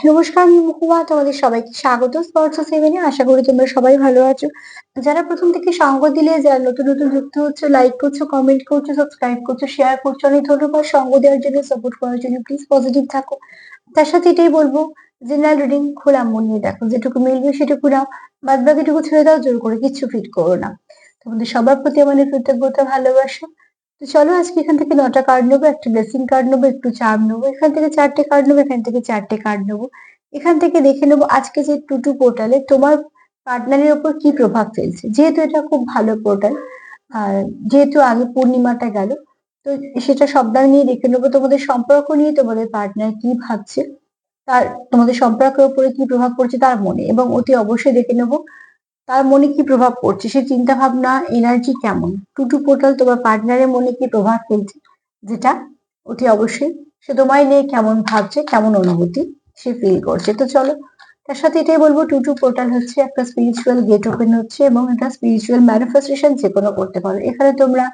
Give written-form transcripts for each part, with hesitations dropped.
নমস্কার, আমি মহুয়া। তোমাদের সবাইকে স্বাগত স্পর্শ সেভেনে। আশা করি তোমরা সবাই ভালো আছো। যারা প্রথম থেকে সঙ্গ দিলে, যারা নতুন নতুন যুক্ত হচ্ছে, লাইক করছো, কমেন্ট করছো, সাবস্ক্রাইব করছো, শেয়ার করছো, অনেক ধন্যবাদ। সঙ্গ দেওয়ার জন্য, সাপোর্ট করার জন্য। প্লিজ পজিটিভ থাকো। তার সাথে এটাই বলবো, জেনারেল রিডিং খোলা মন নিয়ে দেখো, যেটুকু মিলবে সেটুকু নাও, বাদ বাকিটুকু ছেড়ে দাও, জোর করে কিচ্ছু ফিট করো না। তোমাদের সবার প্রতি আমাদের কৃতজ্ঞতা, ভালোবাসা। তো চলো আজকে এখান থেকে 9টা কার্ড নেবো, একটা ব্লেসিং কার্ড নেবো, একটু চার্ম নেবো, এখান থেকে 4টে কার্ড নেবো, এখান থেকে 4টে কার্ড নেবো। এখান থেকে দেখে নেবো আজকে যে টুটু পোর্টালে তোমার পার্টনারের ওপর কি প্রভাব ফেলছে। যেহেতু এটা খুব ভালো পোর্টাল, আর যেহেতু আগে পূর্ণিমাটা গেল, তো সেটা সবটা নিয়ে দেখে নেবো। তোমাদের সম্পর্ক নিয়ে তোমাদের পার্টনার কি ভাবছে, তার তোমাদের সম্পর্কের উপরে কি প্রভাব পড়ছে তার মনে, এবং অতি অবশ্যই দেখে নেবো তার মনে কি প্রভাব পড়ছে, সে চিন্তা ভাবনা এনার্জি কেমন। টুটু পোর্টাল তোমার পার্টনারের মনে কি প্রভাব ফেলছে, যেটা অতি অবশ্যই সে তোমায় নিয়ে কেমন ভাবছে, কেমন অনুভূতি সে ফিল করছে। তো চলো, তার সাথে এটাই বলবো, টুটু পোর্টাল হচ্ছে একটা স্পিরিচুয়াল গেট ওপেন হচ্ছে, এবং এটা স্পিরিচুয়াল ম্যানিফেস্টেশন যে কোনো করতে পারো। এখানে তোমরা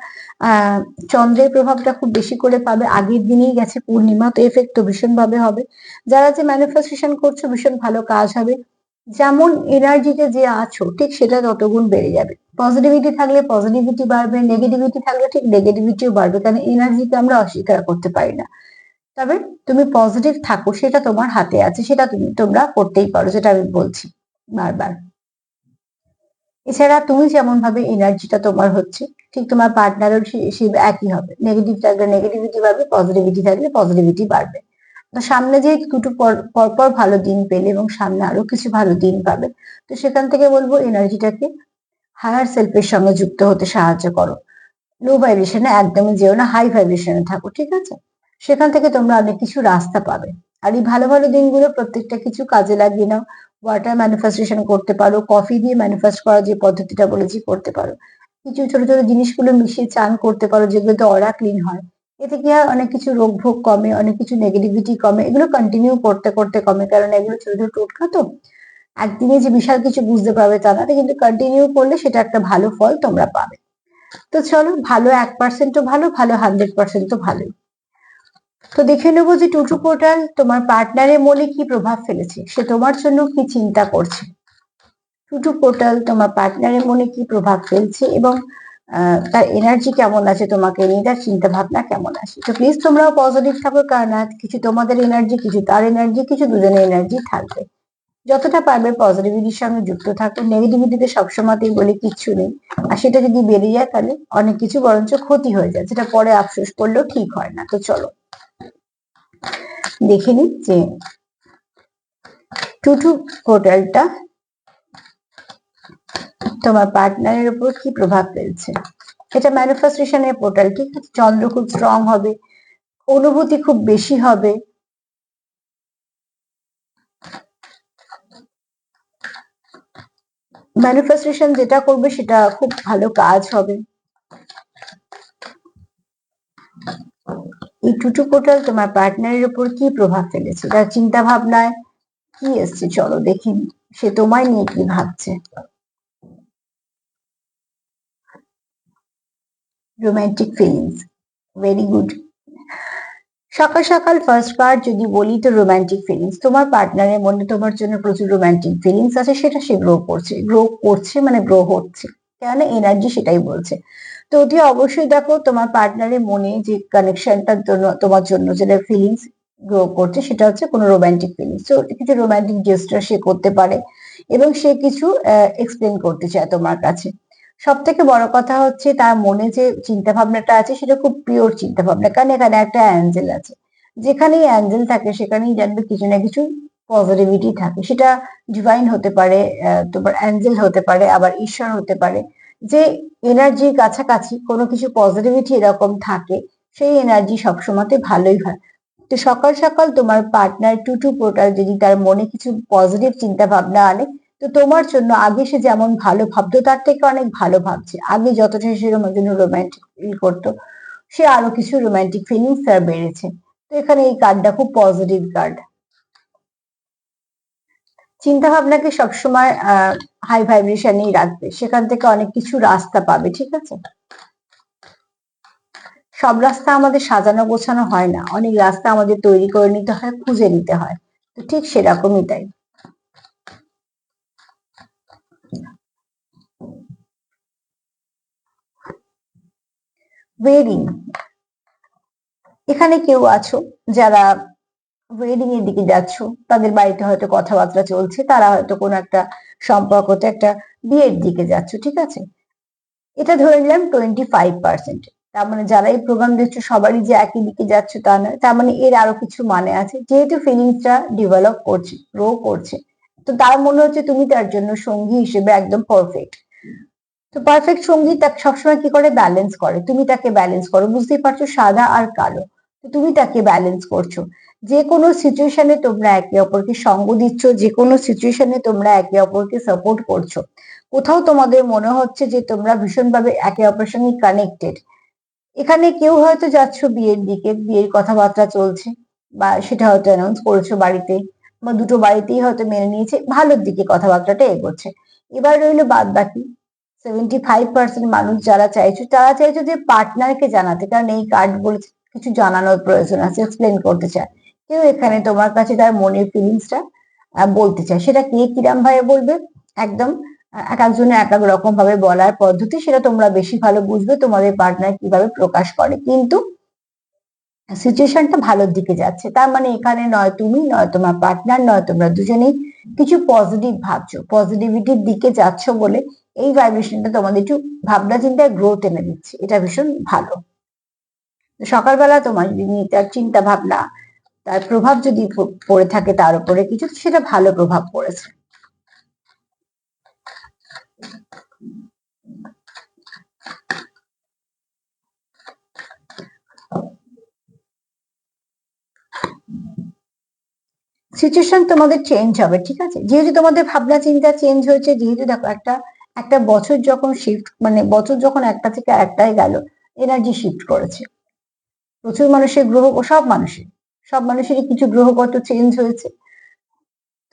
আহ চন্দ্রের প্রভাবটা খুব বেশি করে পাবে। আগের দিনেই গেছে পূর্ণিমা, তো এফেক্ট তো ভীষণ ভাবে হবে। যারা যে ম্যানিফেস্টেশন করছো, ভীষণ ভালো কাজ হবে। যেমন এনার্জিতে যে আছো, ঠিক সেটা ততগুণ বেড়ে যাবে। পজিটিভিটি থাকলে পজিটিভিটি বাড়বে, নেগেটিভিটি থাকলে ঠিক নেগেটিভিটিও বাড়বে, কারণ এনার্জিকে আমরা অস্বীকার করতে পারি না। তবে তুমি পজিটিভ থাকো, সেটা তোমার হাতে আছে, সেটা তোমরা করতেই পারো, যেটা আমি বলছি বারবার। এছাড়া তুমি যেমন ভাবে এনার্জিটা তোমার হচ্ছে, ঠিক তোমার পার্টনারও সে একই হবে। নেগেটিভ থাকলে নেগেটিভিটি বাড়বে, পজিটিভিটি থাকলে পজিটিভিটি বাড়বে। তো সামনে যে দুটো পরপর ভালো দিন পেলে, এবং সামনে আরো কিছু ভালো দিন পাবে, তো সেখান থেকে বলবো এনার্জিটাকে হায়ার সেলফের সঙ্গে যুক্ত হতে সাহায্য করো। লো ভাইব্রেশনে একদমই যেও না, হাই ভাইব্রেশনে থাকো, ঠিক আছে? সেখান থেকে তোমরা অনেক কিছু রাস্তা পাবে। আর এই ভালো ভালো দিনগুলো প্রত্যেকটা কিছু কাজে লাগিয়ে নাও। ওয়াটার ম্যানিফেস্টেশন করতে পারো, কফি দিয়ে ম্যানিফেস্ট করার যে পদ্ধতিটা বলেছি করতে পারো। কিছু ছোট ছোট জিনিসগুলো মিশিয়ে চান করতে পারো, যেগুলোতে অরা ক্লিন হয়। এতে কি হয়, অনেক কিছু রোগ ভোগ কমে, অনেক কিছু নেগেটিভিটি কমে। এগুলো কন্টিনিউ করতে করতে কমে, কারণ এগুলো ছোট ছোট টোটকা তো। একদিনে যে বিশাল কিছু বুঝতে পারবে তা না, কিন্তু কন্টিনিউ করলে সেটা একটা ভালো ফল তোমরা পাবে। তো চলো, ভালো 1%ও ভালো, ভালো 100%ও ভালো। তো দেখে নেবো যে টুটু পোর্টাল তোমার পার্টনারের মনে কি প্রভাব ফেলেছে, সে তোমার জন্য কি চিন্তা করছে। টুটু পোর্টাল তোমার পার্টনারের মনে কি প্রভাব ফেলছে, এবং তার এনার্জি কেমন আছে তোমাকে নিয়ে, তার চিন্তা ভাবনা কেমন আছে। তো প্লিজ তোমরাও পজিটিভ থাকো, কারণ কিছু তোমাদের এনার্জি, কিছু তার এনার্জি, কিছু দুজনের এনার্জি থাকবে। যতটা পারবে পজিটিভিটির সঙ্গে যুক্ত থাকো। নেগেটিভিটিতে সবসময়তেই বলে কিচ্ছু নেই, আর সেটা যদি বেরিয়ে যায় তাহলে অনেক কিছু বরঞ্চ ক্ষতি হয়ে যায়, যেটা পরে আফসোস করলেও ঠিক হয় না। তো চলো দেখে নিই যে টুটু পোর্টালটা তোমার পার্টনারের উপর কি প্রভাব ফেলছে। এটা ম্যানিফেস্টেশনের পোর্টাল, ঠিক আছে? চন্দ্র খুব স্ট্রং হবে, অনুভূতি খুব বেশি হবে। ম্যানিফেস্টেশন যেটা করবে সেটা খুব ভালো কাজ হবে। এই টুটু পোর্টাল তোমার পার্টনারের উপর কি প্রভাব ফেলেছে, তার চিন্তা ভাবনায় কি এসছে, চলো দেখি সে তোমায় নিয়ে কি ভাবছে। Romantic feelings, very good. সকাল সকাল ফার্স্ট কার্ড যদি বলি, তো রোমান্টিক ফিলিংস তোমার পার্টনারের মনে তোমার জন্য প্রচুর রোমান্টিক ফিলিংস আছে, সেটা সে গ্রো করছে, মানে গ্রো হচ্ছে, কেন এনার্জি সেটাই বলছে। তো অতি অবশ্যই দেখো, তোমার পার্টনারের মনে যে কানেকশনটার জন্য তোমার জন্য যেটা ফিলিংস গ্রো করছে, সেটা হচ্ছে কোনো রোমান্টিক ফিলিংস। তো কিছু রোমান্টিক জেস্টার সে করতে পারে, এবং সে কিছু এক্সপ্লেন করতে চায় তোমার কাছে। সব থেকে বড় কথা হচ্ছে, তার মনে যে চিন্তা ভাবনাটা আছে সেটা খুব পিওর চিন্তা ভাবনা, কারণ এখানে একটা অ্যাঞ্জেল আছে। যেখানেই অ্যাঞ্জেল থাকে সেখানেই জানবে কিছু না কিছু পজিটিভিটি থাকে। সেটা ডিভাইন হতে পারে, তোমার অ্যাঞ্জেল হতে পারে, আবার ঈশ্বর হতে পারে। যে এনার্জির কাছাকাছি কোনো কিছু পজিটিভিটি এরকম থাকে, সেই এনার্জি সবসময়তে ভালোই হয়। তো সকাল সকাল তোমার পার্টনার টুটু পোর্টাল যদি তার মনে কিছু পজিটিভ চিন্তা ভাবনা আনে, তো তোমার জন্য আগে সে যেমন ভালো ভাবতো তার থেকে অনেক ভালো ভাবছে। আগে যতটা সে তোমার জন্য রোমান্টিক ফিল করতো, সে আরো কিছু রোমান্টিক ফিলিংস তার বেড়েছে। তো এখানে এই কার্ডটা খুব পজিটিভ কার্ড। চিন্তা ভাবনাকে সবসময় হাই ভাইব্রেশনেই রাখবে, সেখান থেকে অনেক কিছু রাস্তা পাবে, ঠিক আছে? সব রাস্তা আমাদের সাজানো গোছানো হয় না, অনেক রাস্তা আমাদের তৈরি করে নিতে হয়, খুঁজে নিতে হয়। তো ঠিক সেরকমই তাই। ওয়েডিং, এখানে কেউ আছো যারা ওয়েডিং এর দিকে যাচ্ছ, তাদের বাড়িতে হয়তো কথাবার্তা চলছে, তারা হয়তো কোনো একটা সম্পর্কতে একটা বিয়ের দিকে যাচ্ছ, ঠিক আছে। এটা ধরে নিলাম 25%। তার মানে যারা এই প্রোগ্রাম দেখছো সবারই যে একই দিকে যাচ্ছে তা নয়, তার মানে এর আরো কিছু মানে আছে। যেহেতু ফিলিংসটা ডেভেলপ করছে, গ্রো করছে, তো তার মনে হচ্ছে তুমি তার জন্য সঙ্গী হিসেবে একদম পারফেক্ট। তো পারফেক্ট সঙ্গী তাকে সবসময় কি করে, ব্যালেন্স করে। তুমি তাকে ব্যালেন্স করো, বুঝতেই পারছো, সাদা আর কালো। তো তুমি তাকে ব্যালেন্স করছো। যে কোনো সিচুয়েশনে তোমরা একে অপরকে সঙ্গ দিচ্ছ, যে কোনো সিচুয়েশনে তোমরা একে অপরকে সাপোর্ট করছো। কোথাও তোমাদের মনে হচ্ছে যে তোমরা ভীষণভাবে একে অপরের সঙ্গে কানেক্টেড। এখানে কেউ হয়তো যাচ্ছ বিয়ের দিকে, বিয়ের কথাবার্তা চলছে, বা সেটা হয়তো অ্যানাউন্স করেছো বাড়িতে, বা দুটো বাড়িতেই হয়তো মেনে নিয়েছে, ভালোর দিকে কথাবার্তাটা এগোচ্ছে। এবার রইলো বাদ বাকি 75% মানুষ যারা চাইছো, তারা চাইছো যে পার্টনারকে জানাতে, কারণ এই কার্ড বলে কিছু জানানোর প্রয়োজন আছে, এক্সপ্লেন করতে চায়। কেউ এখানে তোমার কাছে তার মনের ফিলিংসটা বলতে চায়। সেটা কে কিরাম ভাবে বলবে, একদম এক একজনের এক এক রকম ভাবে বলার পদ্ধতি, সেটা তোমরা বেশি ভালো বুঝবে তোমাদের পার্টনার কিভাবে প্রকাশ করে। কিন্তু সিচুয়েশনটা ভালোর দিকে যাচ্ছে, তার মানে এখানে নয় তুমি, নয় তোমার পার্টনার, নয় তোমরা দুজনেই কিছু পজিটিভ ভাবছো, পজিটিভিটির দিকে যাচ্ছ বলে এই ভাইব্রেশনটা তোমাদের একটু ভাবনা চিন্তায় গ্রোথ এনে দিচ্ছে। এটা ভীষণ ভালো। সকালবেলা তোমার যদি তার চিন্তা ভাবনা, তার প্রভাব যদি পড়ে থাকে তার উপরে কিছু, সেটা ভালো প্রভাব পড়েছে। সিচুয়েশন তোমাদের চেঞ্জ হবে, ঠিক আছে। যেহেতু তোমাদের ভাবনা চিন্তা চেঞ্জ হয়েছে, যেহেতু দেখো একটা একটা বছর যখন শিফট, মানে বছর যখন একটা থেকে একটাই গেল, এনার্জি শিফট করেছে প্রচুর মানুষের গ্রহ, সব মানুষেরই কিছু গ্রহগত চেঞ্জ হয়েছে।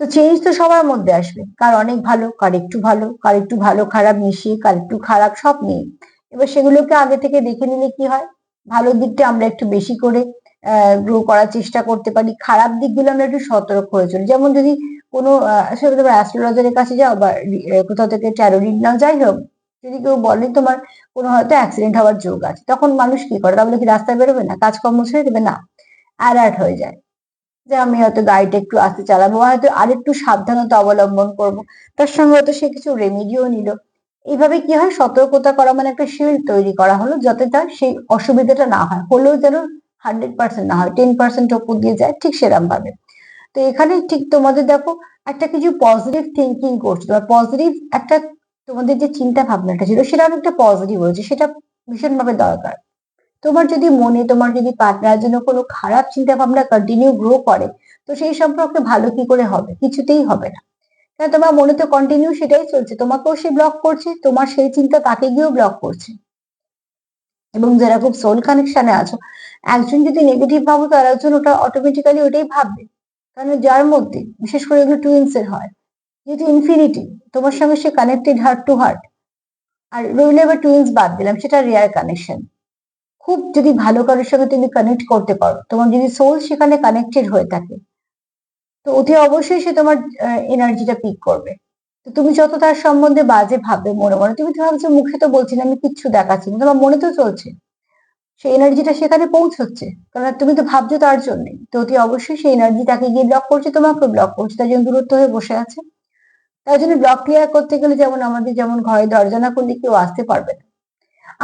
তো চেঞ্জ তো সবার মধ্যে আসবে, কার অনেক ভালো, কার একটু ভালো, কার একটু ভালো খারাপ মিশিয়ে, কার একটু খারাপ, সব নিয়ে। এবার সেগুলোকে আগে থেকে দেখে নিলে কি হয়, ভালো দিকটা আমরা একটু বেশি করে গ্রো করার চেষ্টা করতে পারি, খারাপ দিকগুলো আমরা একটু সতর্ক হয়ে চলি। যেমন যদি কোনো আসলে তোমার অ্যাস্ট্রোলজারের কাছে যাও, বা কোথাও থেকে ট্যারো রিড নাও, যাই হোক, যদি কেউ বলে তোমার কোনো হয়তো অ্যাক্সিডেন্ট হওয়ার যোগ আছে, তখন মানুষ কি করে, তাহলে কি রাস্তায় বেরোবে না, কাজকর্ম ছেড়ে দেবে না, অ্যালার্ট হয়ে যায় যে আমি হয়তো গাড়িটা একটু আস্তে চালাবো, হয়তো আরেকটু সাবধানতা অবলম্বন করব। তার সঙ্গে হয়তো সে কিছু রেমিডিও নিল। এইভাবে কি হয়, সতর্কতা করা মানে একটা শিল্ড তৈরি করা হলো, যাতে তার সেই অসুবিধাটা না হয়, হলেও যেন 100% না হয়, 10% ওপর দিয়ে যায়, ঠিক সেরকম ভাবে। তো এখানে ঠিক তোমাদের দেখো একটা কিছু পজিটিভ থিঙ্কিং করছো, তোমার পজিটিভ একটা, তোমাদের যে চিন্তা ভাবনাটা ছিল সেটা অনেকটা পজিটিভ হয়েছে, সেটা ভীষণভাবে দরকার। তোমার যদি পার্টনারের জন্য কোনো খারাপ চিন্তা ভাবনা কন্টিনিউ গ্রো করে, তো সেই সম্পর্কে ভালো কি করে হবে, কিছুতেই হবে না। কারণ তোমার মনে তো কন্টিনিউ সেটাই চলছে, তোমাকেও সে ব্লক করছে, তোমার সেই চিন্তা তাকে গিয়েও ব্লক করছে। এবং যারা খুব সোল কানেকশনে আছো, একজন যদি নেগেটিভ ভাবো, তার একজন ওটা অটোমেটিক্যালি ওটাই ভাববে। কারণ যার মধ্যে, বিশেষ করে এগুলো টুইন্স এর হয়, যেহেতু ইনফিনিটি, তোমার সঙ্গে সে কানেক্টেড হার্ট টু হার্ট। আর রইলে এবার টুইন্স বাদ দিলাম, সেটা রেয়ার কানেকশন। খুব যদি ভালো কারোর সঙ্গে তুমি কানেক্ট করতে পারো, তোমার যদি সোল সেখানে কানেক্টেড হয়ে থাকে, তো অতি অবশ্যই সে তোমার এনার্জিটা পিক করবে। তো তুমি যত তার সম্বন্ধে বাজে ভাববে মনে মনে, তুমি তো ভাবছো মুখে তো বলছি না, আমি কিচ্ছু দেখাচ্ছি না, তোমার মনে তো চলছে, সেই এনার্জিটা সেখানে পৌঁছচ্ছে, কারণ তুমি তো ভাবছো তার জন্যই। তো অতি অবশ্যই সেই এনার্জি তাকে গিয়ে ব্লক করছে, তোমাকে ব্লক করছে, তার জন্য দূরত্ব হয়ে বসে আছে। তাই জন্য ব্লক ক্লিয়ার করতে গেলে, যেমন আমাদের যেমন ঘরে দরজা না করলে কেউ আসতে পারবে না।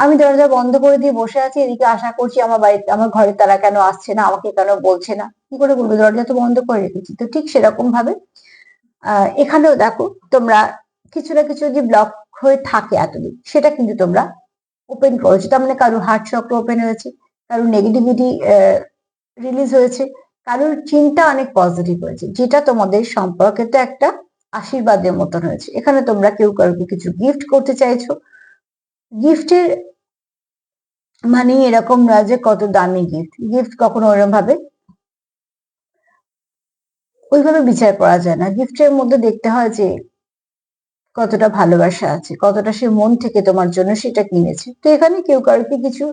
আমি দরজা বন্ধ করে দিয়ে বসে আছি, এদিকে আশা করছি আমার বাড়িতে, আমার ঘরে তারা কেন আসছে না, আমাকে কেন বলছে না, কি করে বলবো, দরজা তো বন্ধ করে রেখেছি। তো ঠিক সেরকম ভাবে এখানেও দেখো, তোমরা কিছু না কিছু যদি ব্লক হয়ে থাকে এতদিন, সেটা কিন্তু তোমরা ওপেন করেছো। তার মানে কারো হার্ট চক্র ওপেন হয়েছে, কারো নেগেটিভিটি রিলিজ হয়েছে, কারোর চিন্তা অনেক পজিটিভ হয়েছে, যেটা তোমাদের সম্পর্কে তো একটা আশীর্বাদের মতন হয়েছে। এখানে তোমরা কেউ কাউকে কিছু গিফট করতে চাইছো, গিফটের মানে এরকম নয় যে কত দামি গিফট, গিফট কখনো ওরকম ভাবে ওইভাবে বিচার করা যায় না। গিফটের মধ্যে দেখতে হয় যে কতটা ভালোবাসা আছে, কতটা সে মন থেকে তোমার জন্য সেটা কিনেছে। তো এখানে কেউ কাউকে কিছু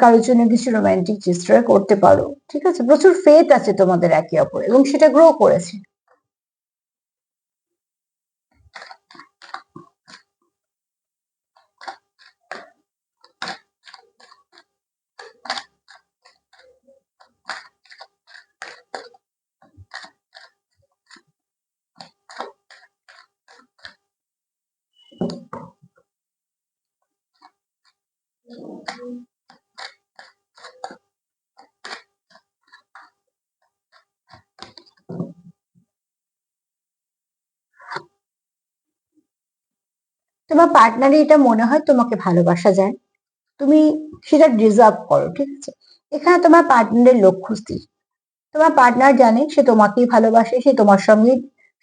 কারোর জন্য কিছু রোমান্টিক চেষ্টা করতে পারো, ঠিক আছে? প্রচুর ফেথ আছে তোমাদের একে অপরে এবং সেটা গ্রো করেছে। তোমার পার্টনারে এটা মনে হয় তোমাকে ভালোবাসা যায়, তুমি সেটা ডিজার্ভ করো, ঠিক আছে? এখানে তোমার পার্টনারের লক্ষ্য স্থির। তোমার পার্টনার জানে সে তোমাকেই ভালোবাসে, সে তোমার সঙ্গে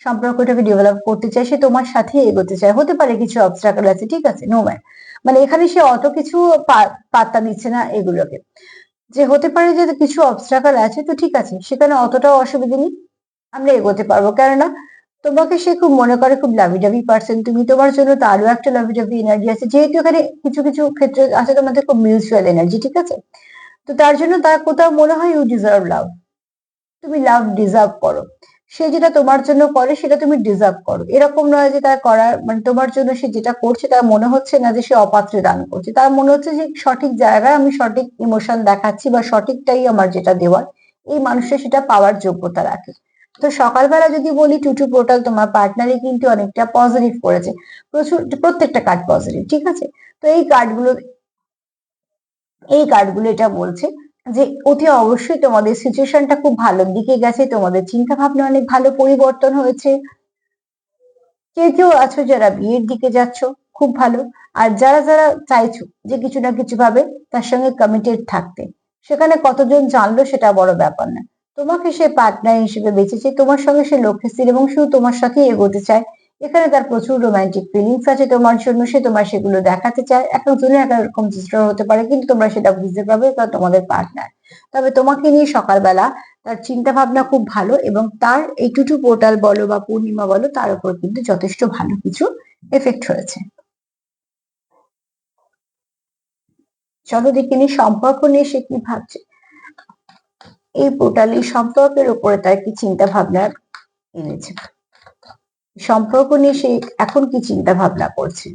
সম্পর্কটাকে ডেভেলপ করতে চায়, সে তোমার সাথে এগোতে চায়। হতে পারে কিছু অবস্ট্রাকল আছে, ঠিক আছে, নো ম্যান, মানে এখানে সে অত কিছু পাত্তা দিচ্ছে না এগুলোকে। যে হতে পারে যে কিছু অবস্ট্রাকল আছে, তো ঠিক আছে, সেখানে অতটাও অসুবিধা নেই, আমরা এগোতে পারবো। কেননা তোমাকে সে খুব মনে করে খুব লাভি ডাভি পার্সন, তুমি তোমার জন্য তারও একটা লাভি ডাভি এনার্জি আছে, যেহেতু এখানে কিছু কিছু ক্ষেত্রে আছে তোমাদের খুব মিউচুয়াল এনার্জি, ঠিক আছে? তো তার জন্য তার কোথাও মনে হয় ইউ ডিজার্ভ লাভ, তুমি লাভ ডিজার্ভ করো। সে যেটা তোমার জন্য করে সেটা তুমি ডিজার্ভ করো। এরকম নয় যে তার করার মানে তোমার জন্য সে যেটা করছে তার মনে হচ্ছে না যে সে অপাত্রে দান করছে, তার মনে হচ্ছে যে সঠিক জায়গায় আমি সঠিক ইমোশন দেখাচ্ছি বা সঠিকটাই আমার যেটা দেওয়ার, এই মানুষটা সেটা পাওয়ার যোগ্যতা রাখে। তো সকালবেলা যদি বলি টু টু পোর্টাল তোমার পার্টনারে কিন্তু অনেকটা পজিটিভ করেছে, প্রচুর, প্রত্যেকটা কার্ড পজিটিভ, ঠিক আছে? তো এই কার্ডগুলো এটা বলছে যে অতি অবশ্যই তোমাদের সিচুয়েশনটা খুব ভালোর দিকে গেছে, তোমাদের চিন্তা ভাবনা অনেক ভালো পরিবর্তন হয়েছে। কেউ কেউ আছো যারা বিয়ের দিকে যাচ্ছ, খুব ভালো। আর যারা যারা চাইছো যে কিছু না কিছু ভাবে তার সঙ্গে কমিটেড থাকতে, সেখানে কতজন জানলো সেটা বড় ব্যাপার না। তোমাকে সে পার্টনার হিসেবে বেঁচেছে, তোমার সঙ্গে সে লক্ষ্যে স্থির এবং শুধু তোমার সাথেই এগোতে চায়। এখানে তার প্রচুর রোমান্টিক ফিলিংস আছে তোমার জন্য, সে তোমার সেগুলো দেখাতে চায়। এক একজনের এক এক রকম চেষ্টা হতে পারে, কিন্তু তোমরা সেটা বুঝতে পারবে তা তোমাদের পার্টনার। তবে তোমাকে নিয়ে সকালবেলা তার চিন্তা ভাবনা খুব ভালো এবং তার এই টুটু পোর্টাল বলো বা পূর্ণিমা বলো তার উপর কিন্তু যথেষ্ট ভালো কিছু এফেক্ট হয়েছে। চলো দেখে নিই সম্পর্ক নিয়ে সে কি ভাবছে। এই পোর্টাল এই সম্পর্কের উপরে তার কি চিন্তা ভাবনা এনেছে, সম্পর্ক নিয়ে সে এখন কি চিন্তা ভাবনা করছে।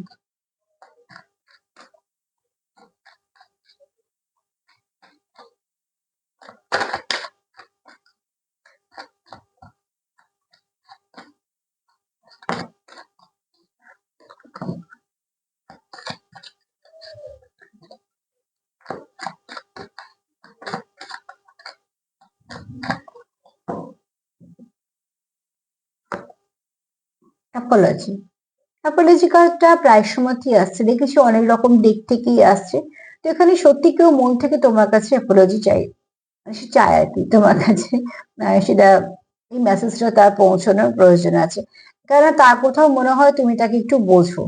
অ্যাপোলজি, অ্যাপোলজি কার্ডটা প্রায় সময়ই আসছে, দেখেছি অনেক রকম দিক থেকেই আসছে। তো এখানে সত্যি কেউ মন থেকে তোমার কাছে অ্যাপোলজি চাই, মানে সে চায় আর কি তোমার কাছে সেটা এই মেসেজটা তার পৌঁছানোর প্রয়োজন আছে। কেননা তার কোথাও মনে হয় তুমি তাকে একটু বোঝো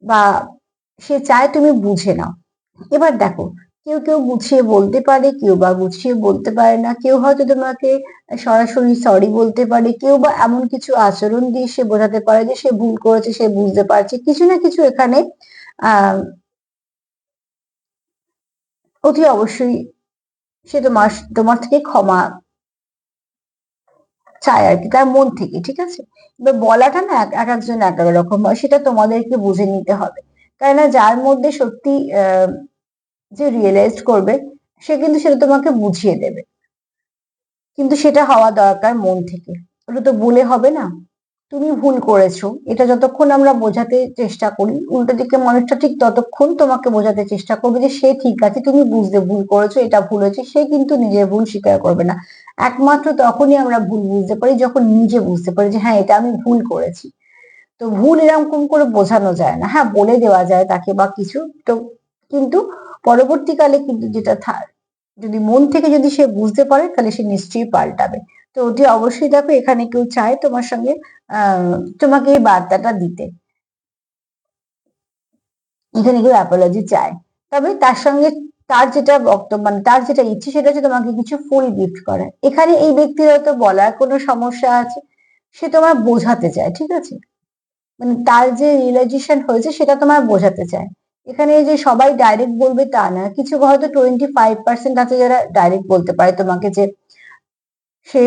বা সে চায় তুমি বুঝে নাও। এবার দেখো, কেউ কেউ গুছিয়ে বলতে পারে, কেউ বা গুছিয়ে বলতে পারে না, কেউ হয়তো তোমাকে সরাসরি সরি বলতে পারে, কেউ বা এমন কিছু আচরণ দিয়ে সে বোঝাতে পারে যে সে ভুল করেছে, সে বুঝতে পারছে কিছু না কিছু এখানে আহ অতি অবশ্যই সে তোমার তোমার থেকে ক্ষমা চায় আর কি, তার মন থেকে, ঠিক আছে? এবার বলাটা না এক একজন এক এক রকম হয়, সেটা তোমাদেরকে বুঝে নিতে হবে। কেননা যার মধ্যে সত্যি যে রিয়েলাইজ করবে সে কিন্তু সেটা তোমাকে বুঝিয়ে দেবে, কিন্তু সেটা হওয়া দরকার মন থেকে। ওটা তো বলে হবে না তুমি ভুল করেছো, এটা যতক্ষণ আমরা বোঝাতে চেষ্টা করি উল্টো দিকে মানুষটা ঠিক ততক্ষণ তোমাকে বোঝাতে চেষ্টা করবে যে সে ঠিক আছে, তুমি বুঝতে ভুল করেছো, এটা ভুল হয়েছে। সে কিন্তু নিজের ভুল স্বীকার করবে না। একমাত্র তখনই আমরা ভুল বুঝতে পারি যখন নিজে বুঝতে পারি যে হ্যাঁ এটা আমি ভুল করেছি। তো ভুল এরকম করে বোঝানো যায় না, হ্যাঁ বলে দেওয়া যায় তাকে বা কিছু, তো কিন্তু পরবর্তীকালে কিন্তু যেটা যদি মন থেকে যদি সে বুঝতে পারে তাহলে সে নিশ্চয়ই পাল্টাবে। তো অতি অবশ্যই দেখো এখানে কেউ চায় তোমার সঙ্গে তোমাকে এই বার্তাটা দিতে, এখানে কেউ অ্যাপোলজি চায়। তবে তার সঙ্গে তার যেটা বক্তব্য মানে তার যেটা ইচ্ছে সেটা হচ্ছে তোমাকে কিছু ফুল গিফট করা। এখানে এই ব্যক্তির হয়তো বলার কোনো সমস্যা আছে, সে তোমার বোঝাতে চায়, ঠিক আছে? মানে তার যে রিয়েলাইজেশন হয়েছে সেটা তোমার বোঝাতে চায়। এখানে যে সবাই ডাইরেক্ট বলবে তা না, কিছু হয়তো 25% আছে যারা ডাইরেক্ট বলতে পারে তোমাকে যে সে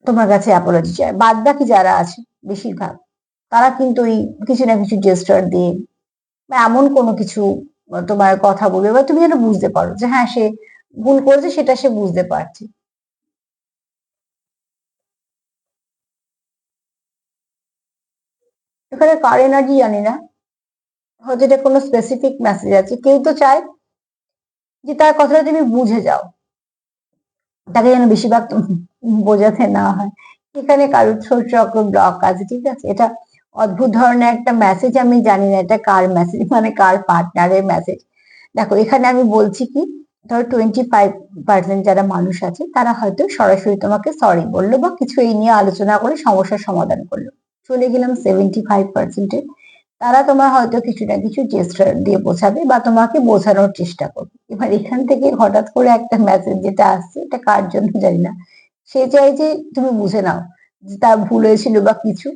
তোমার কাছে অ্যাপোলজি চায়। বাদ বাকি যারা আছে বেশিরভাগ তারা কিন্তু ওই কিছু না কিছু জেস্টার দিয়ে বা এমন কোনো কিছু তোমার কথা বলবে বা তুমি যেন বুঝতে পারো যে হ্যাঁ সে ভুল করেছে, সেটা সে বুঝতে পারছে। এখানে কার এনার্জি জানি না, হয়তো এটা কোনো স্পেসিফিক মেসেজ আছে। কেউ তো চায় যে তার কথাটা তুমি বুঝে যাও, তাকে যেন বেশিরভাগ বোঝাতে না হয়। এখানে কারোর ছোট চক্র ব্লক আছে, ঠিক আছে। এটা অদ্ভুত ধরনের একটা মেসেজ, আমি জানি না এটা কার মেসেজ, মানে কার পার্টনারের মেসেজ। দেখো এখানে আমি বলছি কি, ধরো 25% যারা মানুষ আছে তারা হয়তো সরাসরি তোমাকে সরি বললো বা কিছু এই নিয়ে আলোচনা করে সমস্যার সমাধান করলো। চলে গেলাম 75%-এ, তারা তোমার হয়তো কিছু না কিছু জেস্টার দিয়ে বোঝাবে বা তোমাকে বোঝানোর চেষ্টা করবে। এবার এখান থেকে হঠাৎ করে একটা মেসেজ যেটা আসছে, এটা কার জন্য জানি না, সে চাই যে তুমি বুঝে নাও যে তার ভুল হয়েছিল বা কিছু,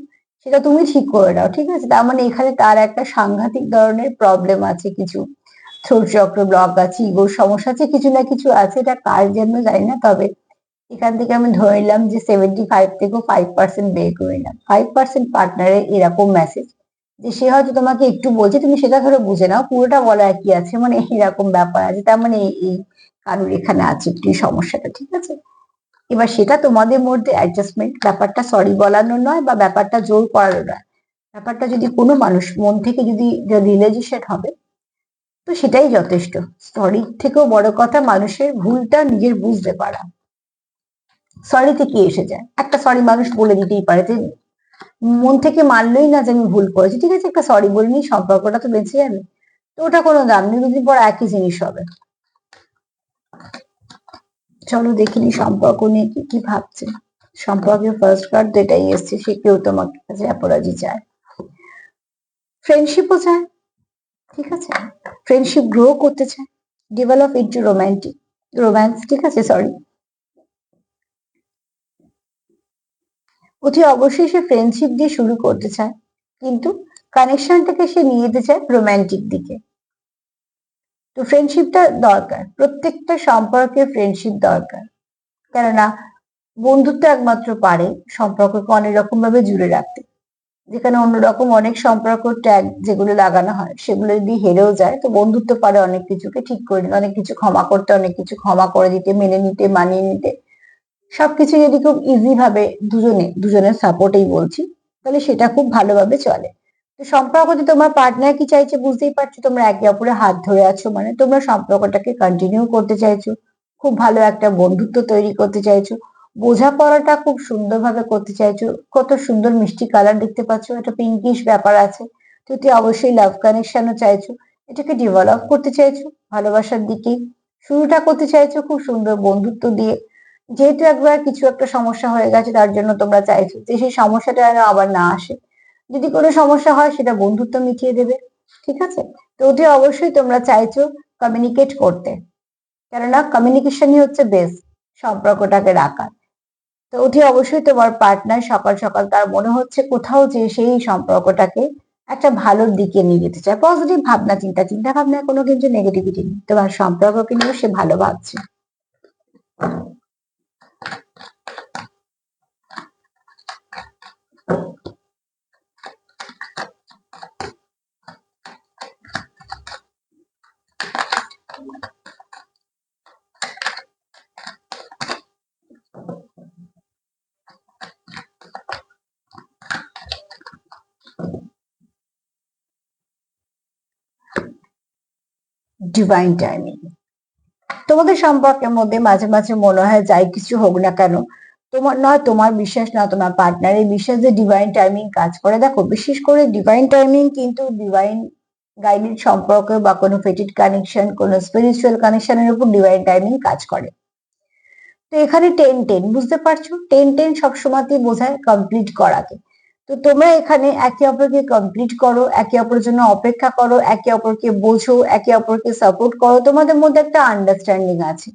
সেটা তুমি ঠিক করে নাও, ঠিক আছে। তার মানে এখানে তার একটা সাংঘাতিক ধরনের প্রবলেম আছে, কিছু ছোট চক্র ব্লক আছে, ইগোর সমস্যা আছে, কিছু না কিছু আছে, এটা কার জন্য জানি না। তবে এখান থেকে আমি ধরে নিলাম যে 75 থেকেও 5% বের করে নিলাম, 5% পার্টনারের এরকম মেসেজ যে সে হয়তো তোমাকে একটু বলছে, তুমি সেটা ধরো বুঝে নাও, পুরোটা বলা কি আছে, মানে এরকম ব্যাপার আছে। তার মানে এই কারোর এখানে আছে একটু এই সমস্যাটা, ঠিক আছে। এবার সেটা তোমাদের মধ্যে অ্যাডজাস্টমেন্ট, ব্যাপারটা সরি বলানো নয় বা ব্যাপারটা জোর করানো নয়। ব্যাপারটা যদি কোনো মানুষ মন থেকে যদি রিয়েলাইজেশন হবে, তো সেটাই যথেষ্ট। সরি থেকেও বড় কথা মানুষের ভুলটা নিজের বুঝতে পারা। সরিতে কি এসে যায়, একটা সরি মানুষ বলে দিতেই পারে, যে মন থেকে মানলোই না যে আমি ভুল করেছি, ঠিক আছে, একটা সরি বলে নিই, সম্পর্কটা তো বেঁচে যাবে। তো ওটা কোনো দাম নেই, দুদিন পর একই জিনিস হবে। চলো দেখিনি সম্পর্ক নিয়ে কি কি ভাবছে। সম্পর্কের ফার্স্ট কার্ড যেটাই এসছে, সে কেউ তোমার কাছে অ্যাপোলজি চায়, ফ্রেন্ডশিপও চায়, ঠিক আছে। ফ্রেন্ডশিপ গ্রো করতে চায়, ডেভেলপ ইনটু রোম্যান্স, ঠিক আছে, সরি। অতি অবশ্যই সে ফ্রেন্ডশিপ দিয়ে শুরু করতে চায়, কিন্তু কানেকশনটাকে সে নিয়ে যেতে চায় রোমান্টিক দিকে। তো ফ্রেন্ডশিপটা দরকার, প্রত্যেকটা সম্পর্কে ফ্রেন্ডশিপ দরকার। কেননা বন্ধুত্ব একমাত্র পারে সম্পর্ককে অনেক রকম ভাবে জুড়ে রাখতে। যেখানে অন্যরকম অনেক সম্পর্ক ট্যাগ যেগুলো লাগানো হয় সেগুলো যদি হেরেও যায়, তো বন্ধুত্ব পারে অনেক কিছুকে ঠিক করে নিতে, অনেক কিছু ক্ষমা করতে, অনেক কিছু ক্ষমা করে দিতে, মেনে নিতে, মানিয়ে নিতে। সবকিছু যদি খুব ইজি ভাবে দুজনের সাপোর্টেই বলছি, তাহলে সেটা খুব ভালোভাবে চলে। তো সম্পর্কতে তোমার পার্টনার কি চাইছে বুঝতেই পারছো, তোমরা একে অপরের হাত ধরে আছো, মানে তোমরা সম্পর্কটাকে কন্টিনিউ করতে চাইছো, খুব ভালো একটা বন্ধুত্ব তৈরি করতে চাইছো, বোঝাপড়াটা খুব সুন্দরভাবে করতে চাইছো। কত সুন্দর মিষ্টি কালার দেখতে পাচ্ছ, একটা পিঙ্কিশ ব্যাপার আছে। তো তুই অবশ্যই লাভ কানেকশনও চাইছো, এটাকে ডেভেলপ করতে চাইছো, ভালোবাসার দিকে শুরুটা করতে চাইছো খুব সুন্দর বন্ধুত্ব দিয়ে। যেহেতু একবার কিছু একটা সমস্যা হয়ে গেছে, তার জন্য তোমরা চাইছো যে সেই সমস্যাটা যেন আবার না আসে। যদি কোনো সমস্যা হয় সেটা বন্ধুত্ব মিটিয়ে দেবে, ঠিক আছে। তো ওটি অবশ্যই তোমরা চাইছো কমিউনিকেট করতে, কেননা কমিউনিকেশনই হচ্ছে বেস সম্পর্কটাকে রাখার। তো ওটি অবশ্যই তোমার পার্টনার সকাল সকাল তার মনে হচ্ছে কোথাও যে সেই সম্পর্কটাকে একটা ভালোর দিকে নিয়ে যেতে চায়, পজিটিভ ভাবনা চিন্তা, চিন্তা ভাবনায় কোনো কিন্তু নেগেটিভিটি নেই, তোমার সম্পর্ককে নিয়ে সে ভালো ভাবছে। ডিভাইন টাইমিং, তোমাদের সম্পর্কের মধ্যে মাঝে মাঝে মনে হয় যাই কিছু হোক না কেন, তোমার নয় তোমার বিশ্বাস না তোমার পার্টনারের বিশ্বাস যে ডিভাইন টাইমিং কাজ করে। দেখো বিশেষ করে ডিভাইন টাইমিং কিন্তু ডিভাইন গাইডেড সম্পর্ক বা কোনো ফেটেড কানেকশন, কোনো স্পিরিচুয়াল কানেকশনের উপর ডিভাইন টাইমিং কাজ করে। তো এখানে 10-10 বুঝতে পারছো, 10-10 সবসময়তেই বোঝায় কমপ্লিট করাকে। তো তোমরা এখানে একে অপরকে কমপ্লিট করো, একে অপরের জন্য অপেক্ষা করো, একে অপরকে বোঝো, একে অপরকে সাপোর্ট করো, তোমাদের মধ্যে একটা আন্ডারস্ট্যান্ডিং আছে।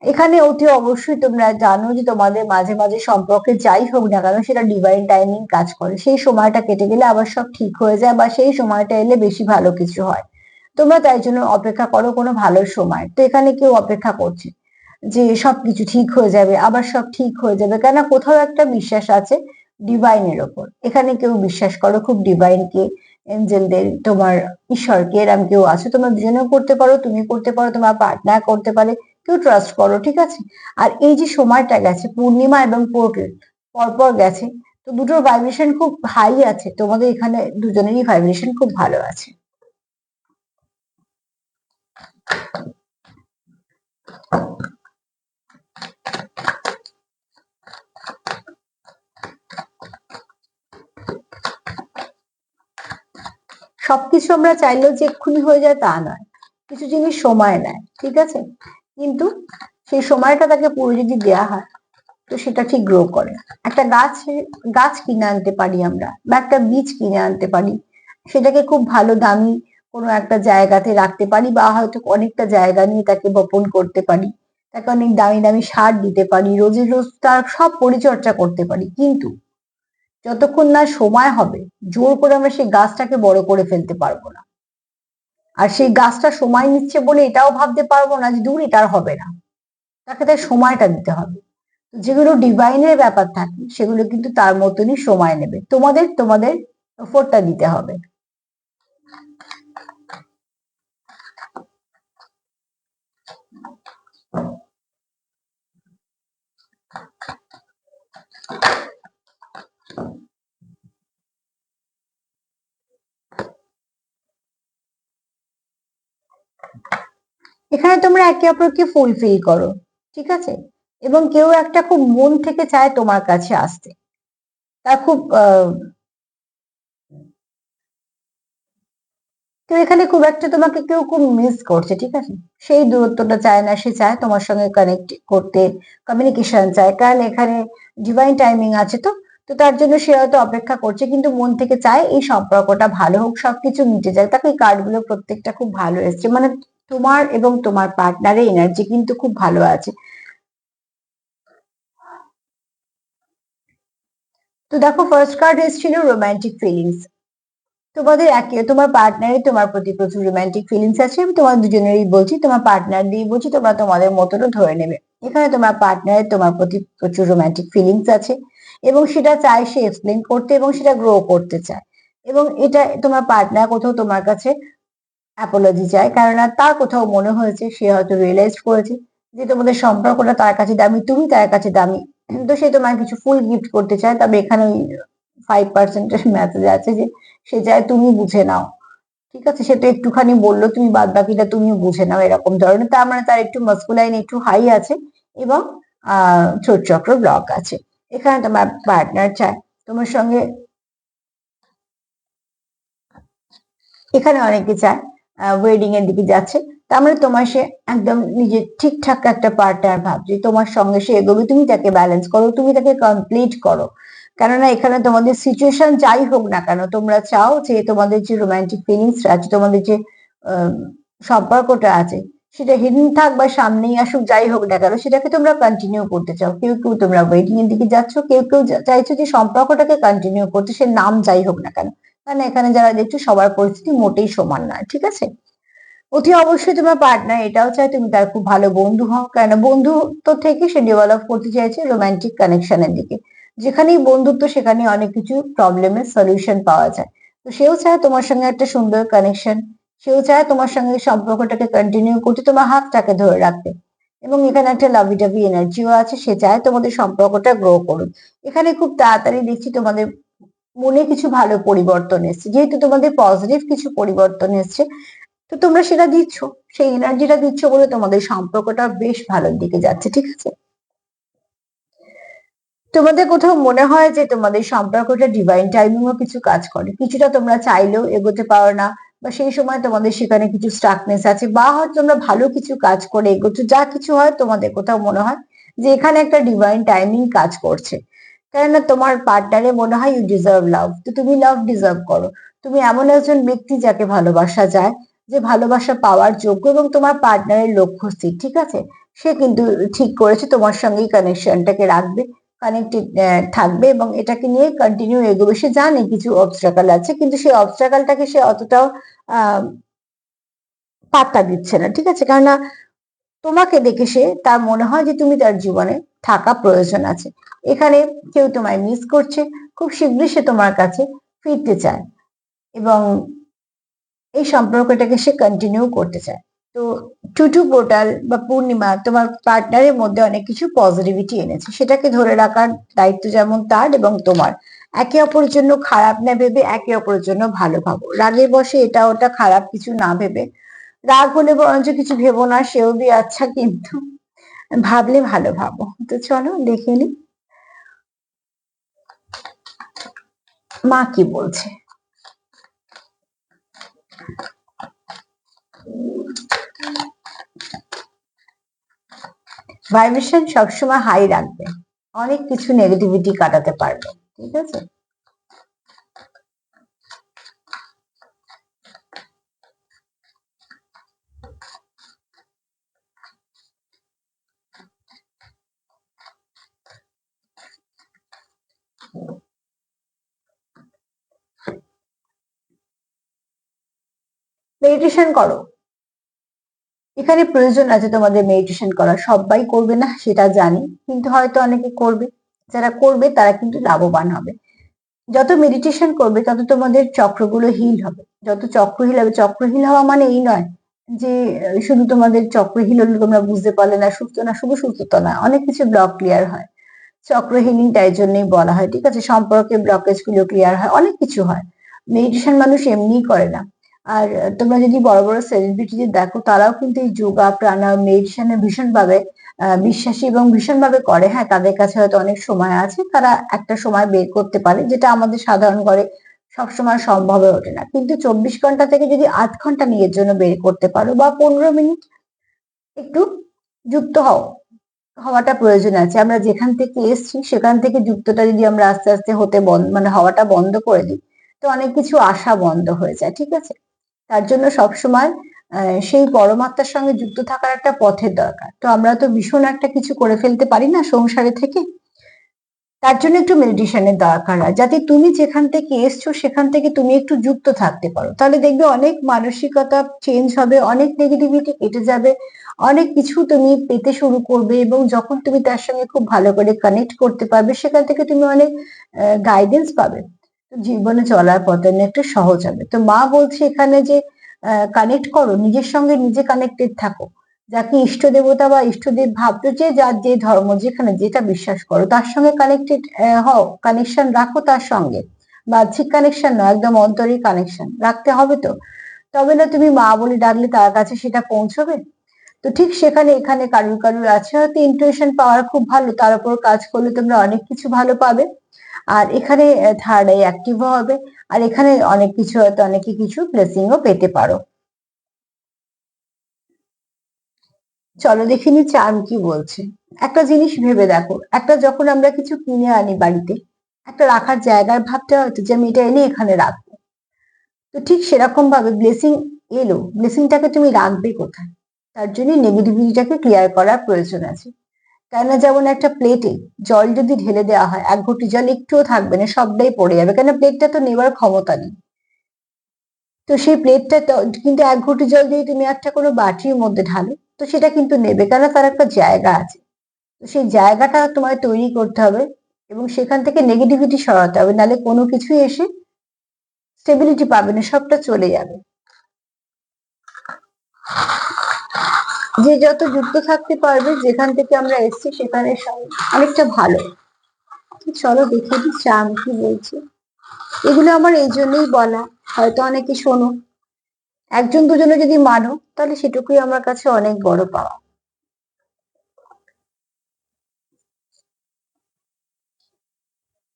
এখানে অতি অবশ্যই তোমরা জানো যে তোমাদের মাঝে মাঝে সম্পর্কে যাই হোক না কেন সেটা ডিভাইন টাইমিং কাজ করে, সেই সময়টা কেটে গেলে আবার সব ঠিক হয়ে যায়, বা সেই সময়টা এলে বেশি ভালো কিছু হয়। তোমরা তাই জন্য অপেক্ষা করো কোনো ভালো সময়। তো এখানে কেউ অপেক্ষা করছে যে সবকিছু ঠিক হয়ে যাবে, আবার সব ঠিক হয়ে যাবে, কেন কোথাও একটা বিশ্বাস আছে ডিভাইনের ওপর। এখানে কেউ বিশ্বাস করো খুব ডিভাইনকে, এঞ্জেলদের, তোমার ঈশ্বরকে, এরম কেউ আছে। তোমরা দুজনেও করতে পারো, তুমি করতে পারো, তোমার পার্টনার করতে পারে, কেউ ট্রাস্ট করো, ঠিক আছে। আর এই যে সময়টা গেছে পূর্ণিমা এবং পোর্টাল পরপর গেছে, তো দুটোর ভাইব্রেশন খুব হাই আছে, তোমাদের এখানে দুজনেরই ভাইব্রেশন খুব ভালো আছে। সবকিছু আমরা চাইলেও যে এক্ষুনি হয়ে যায় তা নয়, কিছু জিনিস সময় নেয়, ঠিক আছে। কিন্তু সেই সময়টা তাকে পুরো যদি দেয়া হয় তো সেটা ঠিক গ্রো করে। একটা গাছ কিনে আনতে পারি আমরা, বা একটা বীজ কিনে আনতে পারি, সেটাকে খুব ভালো দামি কোনো একটা জায়গাতে রাখতে পারি, বা হয়তো অনেকটা জায়গা নিয়ে তাকে বপন করতে পারি, তাকে অনেক দামি দামি সার দিতে পারি, রোজে রোজ তার সব পরিচর্যা করতে পারি, কিন্তু যতক্ষণ না সময় হবে জোর করে আমরা সেই গাছটাকে বড় করে ফেলতে পারবো না। আর সেই গাছটা সময় নিচ্ছে বলে এটাও ভাবতে পারবো না যে দূর এটা আর হবে না, তাকে তাই সময়টা দিতে হবে। যেগুলো ডিভাইনের ব্যাপার থাকে সেগুলো কিন্তু তার মতনই সময় নেবে, তোমাদের তোমাদের এফোর্টটা দিতে হবে। এখানে তোমরা একে অপরকে ফুলফিল করো, ঠিক আছে। এবং কেউ একটা খুব মন থেকে চায় তোমার কাছে আসতে, তার খুব কেউ এখানে খুব একটা তোমাকে কেউ খুব মিস করছে, ঠিক আছে। সেই দূরত্বটা চায় না, সে চায় তোমার সঙ্গে কানেক্ট করতে, কমিউনিকেশন চায়, কারণ এখানে ডিভাইন টাইমিং আছে। তো তো তার জন্য সে হয়তো অপেক্ষা করছে, কিন্তু মন থেকে চায় এই সম্পর্কটা ভালো হোক, সবকিছু মিটে যায়। তাকে এই কার্ডগুলো প্রত্যেকটা খুব ভালো এসছে, মানে তোমার এবং তোমার পার্টনারের এনার্জি কিন্তু খুব ভালো আছে। তো দেখো, ফার্স্ট কার্ড এসেছিল রোমান্টিক ফিলিংস। তোমার পার্টনারের তোমার প্রতি প্রচুর রোমান্টিক ফিলিংস আছে। আমি তোমার দুজনেরই বলছি, তোমার পার্টনার দিয়ে বলছি, তোমরা তোমাদের মতনও ধরে নেবে। এখানে তোমার পার্টনারের তোমার প্রতি প্রচুর রোমান্টিক ফিলিংস আছে, এবং সেটা চায় সে এক্সপ্লেন করতে, এবং সেটা গ্রো করতে চায়। এবং এটা তোমার পার্টনার কোথাও তোমার কাছে অ্যাপোলজি চায়, কেননা তার কোথাও মনে হয়েছে, সে হয়তো রিয়েলাইজ করেছে যে তোমাদের সম্পর্কটা তার কাছে দামি, তুমি তার কাছে দামি। তো সে তোমার কিছু ফুল গিফট করতে চায়, তবে এখানে ওই 5% মেসেজ আছে যে সে চায় তুমি বুঝে নাও, ঠিক আছে। সেটা একটুখানি বললো, তুমি বাদ বাকিটা তুমি বুঝে নাও, এরকম ধরনের। তার মানে তার একটু মাস্কুলাইন একটু হাই আছে, এবং ছোট চক্র ব্লক আছে। এখানে তোমার পার্টনার চায় তোমার সঙ্গে, এখানে অনেকে চায় ওয়েডিং এর দিকে যাচ্ছে, তার মানে তোমার সে একদম নিজের ঠিকঠাক একটা পার্টনার ভাবছে, তোমার সঙ্গে সে এগোবে, তুমি তাকে ব্যালেন্স করো, তুমি তাকে কমপ্লিট করো। কেননা এখানে তোমাদের সিচুয়েশন যাই হোক না কেন, তোমরা চাও যে তোমাদের যে রোমান্টিক ফিলিংস আছে, তোমাদের যে আহ, সম্পর্কটা আছে, সেটা হিডেন থাক বা সামনেই আসুক, যাই হোক না কেন সেটাকে তোমরা কন্টিনিউ করতে চাও। কেউ কেউ তোমরা ওয়েডিং এর দিকে যাচ্ছ, কেউ কেউ চাইছো যে সম্পর্কটাকে কন্টিনিউ করতে, সে নাম যাই হোক না কেন। কারণ এখানে যারা দেখছো সবার পরিস্থিতি মোটেই সমান নয়, ঠিক আছে। অতি অবশ্যই তোমার পার্টনার এটাও চায় তুমি তার খুব ভালো বন্ধু হও, কেন বন্ধুত্ব থেকে সে ডেভেলপ করতে চাইছে রোমান্টিক কানেকশনের দিকে। যেখানেই বন্ধুত্ব সেখানে অনেক কিছু প্রবলেমের সলিউশন পাওয়া যায়। তো সেও চায় তোমার সঙ্গে একটা সুন্দর কানেকশন, সেও চায় তোমার সঙ্গে সম্পর্কটাকে কন্টিনিউ করতে, তোমার হাতটাকে ধরে রাখতে। এবং এখানে একটা লাভি টাভি এনার্জিও আছে, সে চায় তোমাদের সম্পর্কটা গ্রো করুক। এখানে খুব তাড়াতাড়ি দেখছি তোমাদের মনে কিছু ভালো পরিবর্তন এসছে, যেহেতু তোমাদের পজিটিভ কিছু পরিবর্তন এসছে, তো তোমরা সেটা দিচ্ছ, সেই এনার্জিটা দিচ্ছ বলে তোমাদের সম্পর্কটা বেশ ভালোর দিকে যাচ্ছে, ঠিক আছে। তোমাদের কোথাও মনে হয় যে তোমাদের সম্পর্কটা ডিভাইন টাইমিংও কিছু কাজ করে, কিছুটা তোমরা চাইলেও এগোতে পারো না, বা সেই সময় তোমাদের সেখানে কিছু স্টাকনেস আছে, বা হয়তো তোমরা ভালো কিছু কাজ করে এগোচ্ছ, যা কিছু হয় তোমাদের কোথাও মনে হয় যে এখানে একটা ডিভাইন টাইমিং কাজ করছে। কেননা তোমার পার্টনারে মনে হয় ইউ ডিজার্ভ লাভ, তো তুমি লাভ ডিজার্ভ করো। তুমি এমন একজন ব্যক্তি যাকে ভালোবাসা যায়, যে ভালোবাসা পাওয়ার যোগ্য, এবং তোমার পার্টনারের লক্ষ্য স্থির, ঠিক আছে। সে কিন্তু ঠিক করেছে তোমার সঙ্গেই কানেকশনটাকে রাখবে, কানেক্টেড থাকবে এবং এটাকে নিয়ে কন্টিনিউ এগোবে। সে জানে কিছু অবস্ট্রাকল আছে, কিন্তু সেই অবস্ট্রাকলটাকে সে অতটাও পাত্তা দিচ্ছে না, ঠিক আছে? কেননা তোমাকে দেখে সে তার মনে হয় যে তুমি তার জীবনে থাকা প্রয়োজন আছে। এখানে কেউ তোমায় মিস করছে, খুব শীঘ্রই সে তোমার কাছে ফিরতে চায় এবং এই সম্পর্কটাকে সে কন্টিনিউ করতে চায়। তো টুটু পোর্টাল বা পূর্ণিমা তোমার পার্টনারের মধ্যে অনেক কিছু পজিটিভিটি এনেছে, সেটাকে ধরে রাখার দায়িত্ব যেমন তার এবং তোমার। একে অপরের জন্য খারাপ না ভেবে একে অপরের জন্য ভালো ভাবো। রাগের বশে এটা ওটা খারাপ কিছু না ভেবে, রাগ হলে বরঞ্চ কিছু ভেবো না, সেও বি আচ্ছা, কিন্তু ভাবলে ভালো ভাবো। তো চলো দেখে নি মা কি বলছে। ভাইব্রেশন সবসময় হাই রাখবে, অনেক কিছু নেগেটিভিটি কাটাতে পারবে, ঠিক আছে? মেডিটেশন করো, এখানে প্রয়োজন আছে তোমাদের মেডিটেশন করা। সবাই করবে না সেটা জানি, কিন্তু হয়তো অনেকে করবে। যারা করবে তারা কিন্তু লাভবান হবে। যত মেডিটেশন করবে তত তোমাদের চক্রগুলো হিল হবে। যত চক্র হিল হবে, চক্র হিল হওয়া মানে এই নয় যে শুধু তোমাদের চক্র হিল হলে তোমরা বুঝতে পারলে না সুস্থ না, শুধু সুস্থতা না, অনেক কিছু ব্লক ক্লিয়ার হয়। চক্র হিলিং তাই জন্যই বলা হয়, ঠিক আছে? সম্পর্কে ব্লকেজ গুলো ক্লিয়ার হয়, অনেক কিছু হয়। মেডিটেশন মানুষ এমনিই করে না। আর তোমরা যদি বড় বড় সেলিব্রিটি দেখো, তারাও কিন্তু এই যোগা প্রাণায়াম মেডিটেশনে ভীষণভাবে বিশ্বাসী এবং ভীষণভাবে করে। হ্যাঁ, তাদের কাছে হয়তো অনেক সময় আছে, তারা একটা সময় বের করতে পারে, যেটা আমাদের সাধারণ ঘরে সবসময় সম্ভব হয়ে ওঠে না। কিন্তু 24 ঘন্টা থেকে যদি 8 ঘন্টা নিজের জন্য বের করতে পারো বা 15 মিনিট একটু যুক্ত হওয়াটা প্রয়োজন আছে। আমরা যেখান থেকে এসছি সেখান থেকে যুক্তটা যদি আমরা আস্তে আস্তে হতে মানে হওয়াটা বন্ধ করে দিই, তো অনেক কিছু আসা বন্ধ হয়ে যায়, ঠিক আছে? তার জন্য সবসময় সেই পরমাত্মার সঙ্গে যুক্ত থাকার একটা পথের দরকার। তো আমরা তো ভীষণ একটা কিছু করে ফেলতে পারি না সংসারে থেকে, তার জন্য একটু মেডিটেশনের দরকার হয়, যাতে তুমি যেখান থেকে এসছো সেখান থেকে তুমি একটু যুক্ত থাকতে পারো। তাহলে দেখবে অনেক মানসিকতা চেঞ্জ হবে, অনেক নেগেটিভিটি কেটে যাবে, অনেক কিছু তুমি পেতে শুরু করবে এবং যখন তুমি তার সঙ্গে খুব ভালো করে কানেক্ট করতে পারবে, সেখান থেকে তুমি অনেক গাইডেন্স পাবে। তো জীবনে চলার পথে একটু সহজ হবে। তো মা বলছে এখানে যে কানেক্ট করো, নিজের সঙ্গে নিজে কানেক্টেড থাকো। যাকে ইষ্ট দেবতা বা ইষ্টদেব ভাবছো, যে যার যে ধর্ম যেখানে যেটা বিশ্বাস করো তার সঙ্গে কানেক্টেড হও, কানেকশন রাখো তার সঙ্গে। বাহ্যিক কানেকশন নয়, একদম অন্তরিক কানেকশন রাখতে হবে। তো তবে না তুমি মা বলে ডাকলে তার কাছে সেটা পৌঁছবে। তো ঠিক সেখানে এখানে কারুর কারুর আছে হয়তো ইন্টুইশন পাওয়ার খুব ভালো, তার উপর কাজ করলে তোমরা অনেক কিছু ভালো পাবে। আর এখানে থার্ড আই অ্যাক্টিভও হবে। আর এখানে অনেক কিছু হয়তো অনেকে কিছু ব্লেসিংও পেতে পারো। চলো দেখিনি চার্ম কি বলছে। একটা জিনিস ভেবে দেখো, একটা যখন আমরা কিছু কিনে আনি বাড়িতে, একটা রাখার জায়গার ভাবতে হয়তো যে আমি এটা এনে এখানে রাখবো। তো ঠিক সেরকম ভাবে ব্লেসিং এলো, ব্লেসিংটাকে তুমি রাখবে কোথায়? তার জন্য নেগেটিভিটিটাকে ক্লিয়ার করার প্রয়োজন আছে। কেননা যেমন একটা প্লেটে জল যদি ঢেলে দেওয়া হয়, 1 ঘটি জল একটুও থাকবে না, সবটাই পড়ে যাবে, কেন প্লেটটা তো নেবার ক্ষমতা নেই। তো সেই প্লেটটা কিন্তু 1 ঘটি জল দিয়ে তুমি একটা কোনো বাটির মধ্যে ঢালো, তো সেটা কিন্তু নেবে, কেন তার একটা জায়গা আছে। তো সেই জায়গাটা তোমায় তৈরি করতে হবে এবং সেখান থেকে নেগেটিভিটি সরাতে হবে, নাহলে কোনো কিছুই এসে স্টেবিলিটি পাবে না, সবটা চলে যাবে। যে যত যুক্ত থাকতে পারবে যেখান থেকে আমরা এসেছি সেখানে অনেকটা ভালো। চলো দেখে দিই চাম কি বলছে। এগুলো আমার এই জন্যই বলা, হয়তো অনেকে শোনো, একজন দুজনে যদি মানো তাহলে সেটুকুই আমার কাছে অনেক বড় পাওয়া।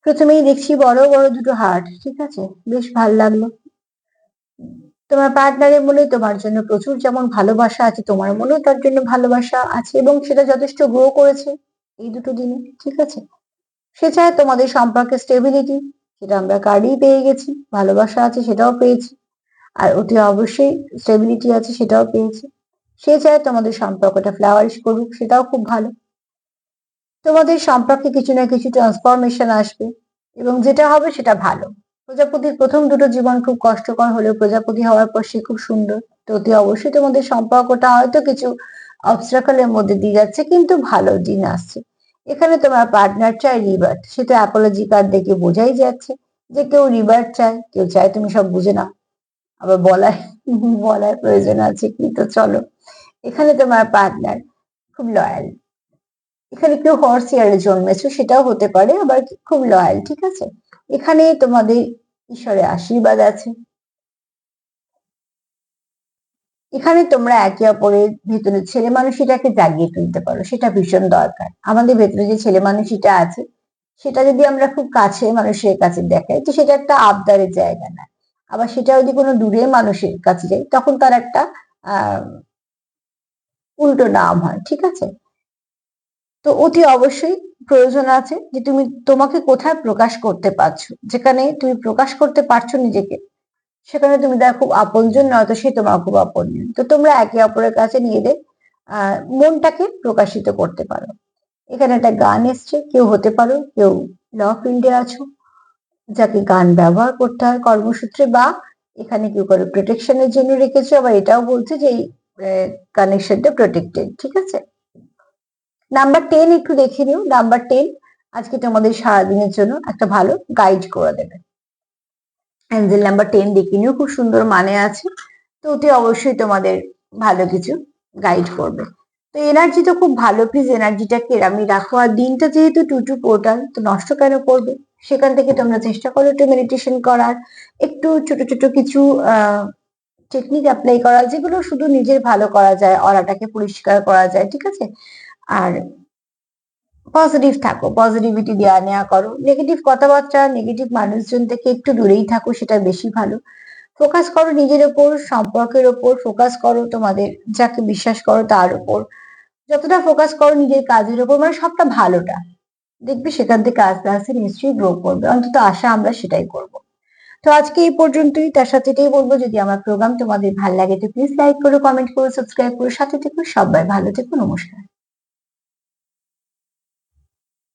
প্রথমেই দেখছি বড় বড় দুটো হার্ট, ঠিক আছে, বেশ ভাল লাগলো। তোমার পার্টনারের মনে তোমার জন্য প্রচুর যেমন ভালোবাসা আছে, তোমার মনেও তার জন্য ভালোবাসা আছে এবং সেটা যথেষ্ট গ্রো করেছে এই দুটো দিনে, ঠিক আছে? সে চায় তোমাদের সম্পর্কে স্টেবিলিটি, সেটা আমরা কার্ডই পেয়ে গেছি। ভালোবাসা আছে সেটাও পেয়েছি, আর অতি অবশ্যই স্টেবিলিটি আছে সেটাও পেয়েছি। সে চায় তোমাদের সম্পর্কটা ফ্লাওয়ারিশ করুক, সেটাও খুব ভালো। তোমাদের সম্পর্কে কিছু না কিছু ট্রান্সফরমেশন আসবে এবং যেটা হবে সেটা ভালো। প্রজাপতির প্রথম দুটো জীবন খুব কষ্টকর হলেও প্রজাপতি হওয়ার পর সে খুব সুন্দর। তো অতি অবশ্যই তোমাদের সম্পর্কটা হয়তো কিছু অবস্ট্রাকলের মধ্যে দিয়ে যাচ্ছে, কিন্তু ভালো দিন আসছে। এখানে তোমার পার্টনার চায় রিবার্ট, সেটা অ্যাপোলজি কার্ড দেখে বোঝাই যাচ্ছে যে কেউ রিবার্ট চায়, কেউ চায় তুমি সব বুঝে নাও। আবার বলার প্রয়োজন আছে কি? তো চলো, এখানে তোমার পার্টনার খুব লয়াল। এখানে কেউ হর্স ইয়ারে জন্মেছো সেটাও হতে পারে, আবার খুব লয়াল, ঠিক আছে। এখানে তোমাদের ঈশ্বরের আশীর্বাদ আছে। এখানে তোমরা একে অপরের ভেতরে ছেলে মানুষটাকে জাগিয়ে তুলতে পারো, সেটা ভীষণ দরকার। আমাদের ভেতরে যে ছেলে মানুষটা আছে সেটা যদি আমরা খুব কাছে মানুষের কাছে দেখাই তো সেটা একটা আবদারের জায়গা না। আবার সেটা যদি কোনো দূরের মানুষের কাছে যাই তখন তার একটা আহ উল্টো নাম হয়, ঠিক আছে। তো অতি অবশ্যই প্রয়োজন আছে যে তুমি তোমাকে কোথায় প্রকাশ করতে পারছো। যেখানে তুমি প্রকাশ করতে পারছো নিজেকে, সেখানে তুমি দেখো খুব আপনজন, নয়তো সে তোমার খুব আপনজন। তো তোমরা একে অপরের কাছে নিজেদের মনটাকে প্রকাশিত করতে পারো। এখানে একটা গান এসছে, কেউ হতে পারো কেউ ল ফিল্ডে আছো যাকে গান ব্যবহার করতে হয় কর্মসূত্রে, বা এখানে কেউ করে প্রোটেকশনের জন্য রেখেছো, আবার এটাও বলছে যে এই কানেকশনটা প্রোটেক্টেড, ঠিক আছে। নাম্বার 10 একটু দেখে নিও। নাম্বার 10 আজকে তোমাদের সারাদিনের জন্য একটা ভালো গাইড করে দেবে। অ্যাঞ্জেল নাম্বার 10 দেখে নিও, খুব সুন্দর মানে আছে। তো ওতে অবশ্যই তোমাদের ভালো কিছু গাইড করবে। তো এনার্জি তো খুব ভালো, প্লিজ এনার্জিটাকে এরামই রাখো। আর দিনটা যেহেতু টু পোর্টাল, তো নষ্ট কেন করবে? সেখান থেকে তোমরা চেষ্টা করো একটু মেডিটেশন করার, একটু ছোট ছোট কিছু টেকনিক অ্যাপ্লাই করা, যেগুলো শুধু নিজের ভালো করা যায়, অরাটাকে পরিষ্কার করা যায়, ঠিক আছে। আর পজিটিভ থাকো, পজিটিভিটি দেওয়া নেওয়া করো, নেগেটিভ কথাবার্তা নেগেটিভ মানুষজন থেকে একটু দূরেই থাকো, সেটা বেশি ভালো। ফোকাস করো নিজের ওপর, সম্পর্কের ওপর ফোকাস করো, তোমাদের যাকে বিশ্বাস করো তার উপর। যতটা ফোকাস করো নিজের কাজের উপর, মানে সবটা ভালোটা দেখবে, সেখান থেকে আস্তে আস্তে নিশ্চয়ই গ্রো করবে, অন্তত আশা আমরা সেটাই করব। তো আজকে এই পর্যন্তই। তার সাথে এটাই বলবো, যদি আমার প্রোগ্রাম তোমাদের ভালো লাগে তো প্লিজ লাইক করো, কমেন্ট করো, সাবস্ক্রাইব করো, সাথে থেকো। সবাই ভালো থেকো, নমস্কার।